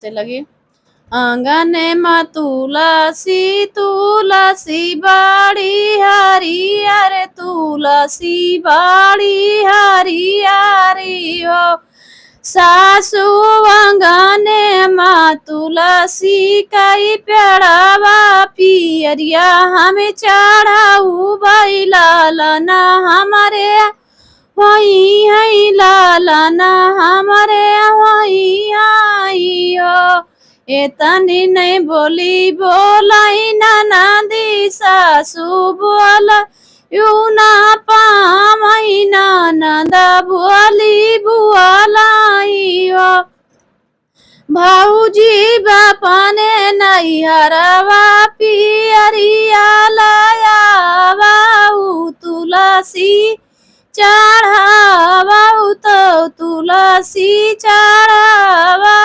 से लगी आंगने में तुलसी तुलसी बाड़ी हरियर तुलसी बाड़ी हरियारी हो सासु आंगने में तुलसी कई पेड़वा पियरिया हमें चढ़ाऊ बैलालना हमारे वही है लालना हमारे वही आई हो एतनी नहीं बोली बोलाई ना दी सासू बोला यू ना पामई नंदा बोली बुआलाई हो भाऊजी बापने नैहरवा पियरिया लाया बाऊ तुलसी चढ़ावा तो तुलसी चढ़ावा